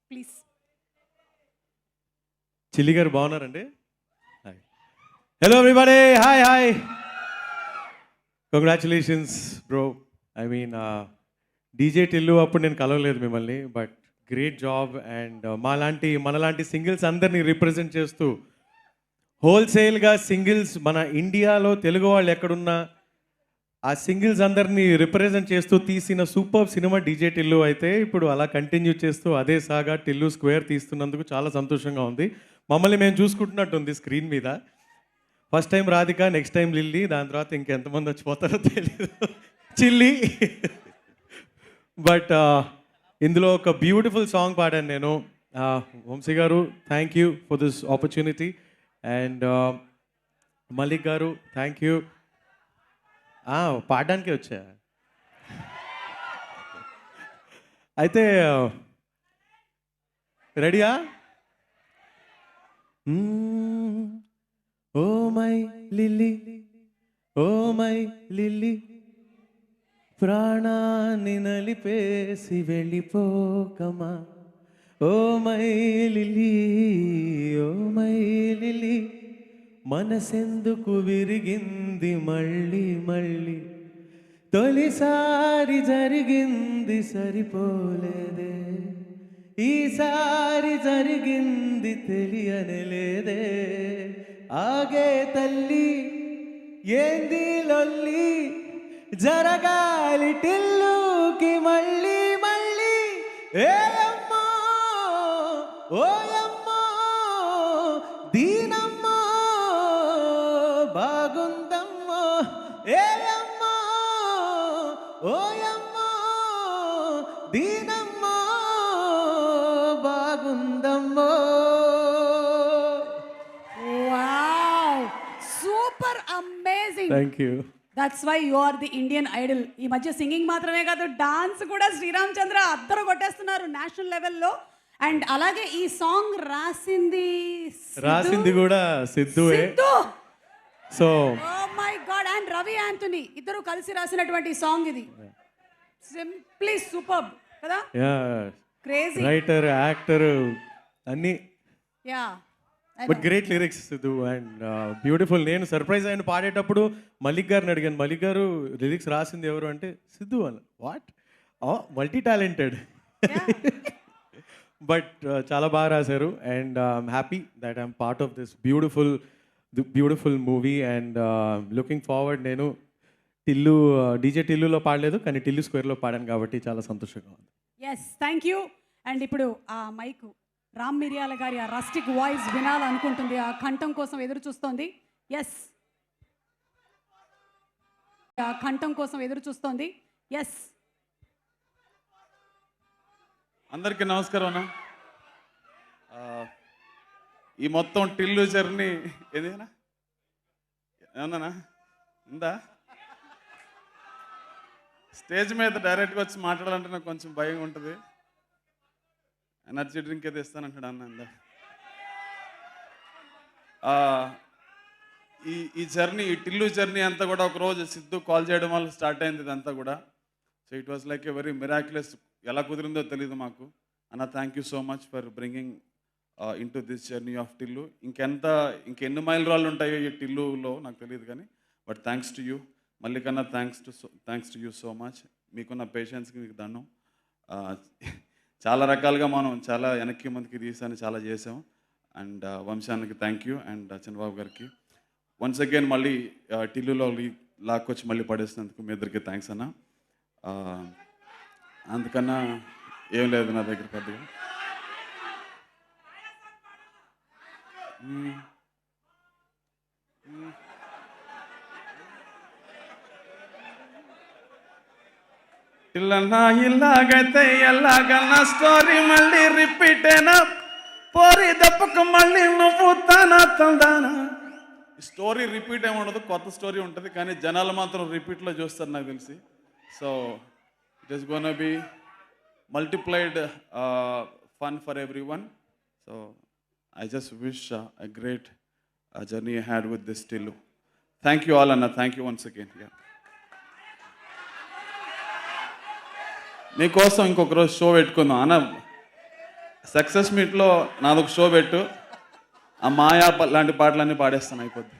Please. చిల్లి గారు బాగున్నారండి? Hi, hello everybody, hi hi, congratulations bro. I mean DJ Tillu అప్పుడు నేను కలవలేదు మిమ్మల్ని, బట్ గ్రేట్ జాబ్. అండ్ మనలాంటి సింగిల్స్ అందరినీ రిప్రజెంట్ చేస్తూ హోల్సేల్గా సింగిల్స్ మన ఇండియాలో తెలుగు వాళ్ళు ఎక్కడున్నా ఆ సింగిల్స్ అందరినీ రిప్రజెంట్ చేస్తూ తీసిన సూపర్ సినిమా డీజే టిల్లు. అయితే ఇప్పుడు అలా కంటిన్యూ చేస్తూ అదే సాగా టిల్లు స్క్వేర్ తీస్తున్నందుకు చాలా సంతోషంగా ఉంది. మమ్మల్ని మేము చూసుకుంటున్నట్టు ఉంది స్క్రీన్ మీద. First time Radhika, next time lily, దాని తర్వాత ఇంకెంతమంది వచ్చిపోతారో తెలియదు, చిల్లి. బట్ ఇందులో ఒక బ్యూటిఫుల్ సాంగ్ పాడాను నేను. Vamsi garu, thank you for this opportunity. And Malik garu, thank you. పాడడానికే వచ్చా. అయితే రెడీయా? Oh my lily, oh my lily, ప్రాణాన్ని నలిపేసి వెళ్ళిపోకమా. Oh my lily, oh my lily, మనసెందుకు విరిగింది మళ్ళీ మళ్ళీ, తొలిసారి జరిగింది సరిపోలేదే, ఈసారి జరిగింది తెలియనేలేదే. ఆగే తల్లి ఏంది లొల్లి, జరగాలి టిల్లుకి మళ్ళీ మళ్ళీ. ఏయమ్మో ఓయమ్మో దీనమ్మో బాగుందమ్మో, ఏయమ్మో ఓయమ్మో దీనమ్మో బాగుందమ్మో. Wow, super amazing. Thank you. That's why you are the Indian Idol. ఈ మధ్య సింగింగ్ మాత్రమే కాదు, డాన్స్ కూడా శ్రీరామ్ చంద్ర అద్దరు కొట్టేస్తున్నారు నేషనల్ లెవెల్లో. అండ్ అలాగే ఈ సాంగ్ రాసింది కూడా సిద్ధువే. So oh my god, and Ravi Anthony ఇద్దరు కలిసి రాసినటువంటి సాంగ్ ఇది. సింప్లీ సూపర్ కదా. క్రేజీ రైటర్, యాక్టర్ అన్నీ. Yeah, but great lyrics Siddhu and beautiful. నేను సర్ప్రైజ్ అయిన పాడేటప్పుడు మలిక్ గారిని అడిగాను, మలిక్ గారు లిరిక్స్ రాసింది ఎవరు అంటే సిద్ధు అని. What, multi talented. బట్ చాలా బాగా రాశారు. And I'm happy that I'm part of this beautiful movie. And looking forward. నేను టిల్లు డీజే టిల్లులో పాడలేదు, కానీ టిల్లు స్క్వేర్లో పాడాను కాబట్టి చాలా సంతోషంగా ఉంది. Yes, thank you. అండ్ ఇప్పుడు ఆ మైక్ రామ్ మిరియాల గారి ఆ రస్టిక్ వాయిస్ వినాలనుకుంటుంది, ఆ కంఠం కోసం ఎదురు చూస్తోంది. ఎస్, ఆ కంఠం కోసం ఎదురు చూస్తోంది. ఎస్, అందరికీ నమస్కారం అన్న. ఈ మొత్తం టిల్లు జర్నీ ఏదేనా ఏమన్నా ఉందా? స్టేజ్ మీద డైరెక్ట్గా వచ్చి మాట్లాడాలంటే నాకు కొంచెం భయం ఉంటుంది. ఎనర్జీ డ్రింక్ అయితే ఇస్తానంటాడు అన్న. ఇందా ఈ జర్నీ, ఈ టిల్లు జర్నీ అంతా కూడా ఒకరోజు సిద్ధు కాల్ చేయడం వల్ల స్టార్ట్ అయింది ఇదంతా కూడా. So it was like a very miraculous. ఎలా కుదిరిందో తెలియదు మాకు. అన్న, thank you so much for bringing in to this journey of Tillu. ఇంకెన్ని మైల్ రాళ్ళు ఉంటాయో ఈ టిల్లులో నాకు తెలియదు, కానీ బట్ థ్యాంక్స్ టు యూ. మల్లికన్నా, thanks to you so much. మీకున్న పేషెన్స్కి మీకు దండం. చాలా రకాలుగా మనం చాలా వెనక్కి ముందుకి తీసాను, చాలా చేసాం. అండ్ వంశానికి థ్యాంక్ యూ. అండ్ చంద్రబాబు గారికి వన్స్ అగైన్ మళ్ళీ టిల్లులో లాక్కొచ్చి మళ్ళీ పడేసినందుకు మీ ఇద్దరికి థ్యాంక్స్ అన్న. అందుకన్నా ఏం లేదు నా దగ్గర పెద్దగా. ఇల్లన్నా ఇల్లాగైతే ఎల్లాగన్నా స్టోరీ మళ్ళీ రిపీట్ అయినా పోరి దప్పకు మళ్ళీ నువ్వు తానా తందానా. స్టోరీ రిపీట్ ఏమి ఉండదు, కొత్త స్టోరీ ఉంటుంది, కానీ జనాలు మాత్రం రిపీట్లో చూస్తారు నాకు తెలిసి. So it is gonna be multiplied fun for everyone. So I just wish a great journey ahead with this Tillu. Thank you all, Anna. Thank you once again. Yeah. మీకోసం ఇంకొక రోజు షో పెట్టుకుందాం అన్న. సక్సెస్ మీట్లో నాదొక show పెట్టు, ఆ మాయా లాంటి పాటలన్నీ పాడేస్తాను అయిపోద్ది.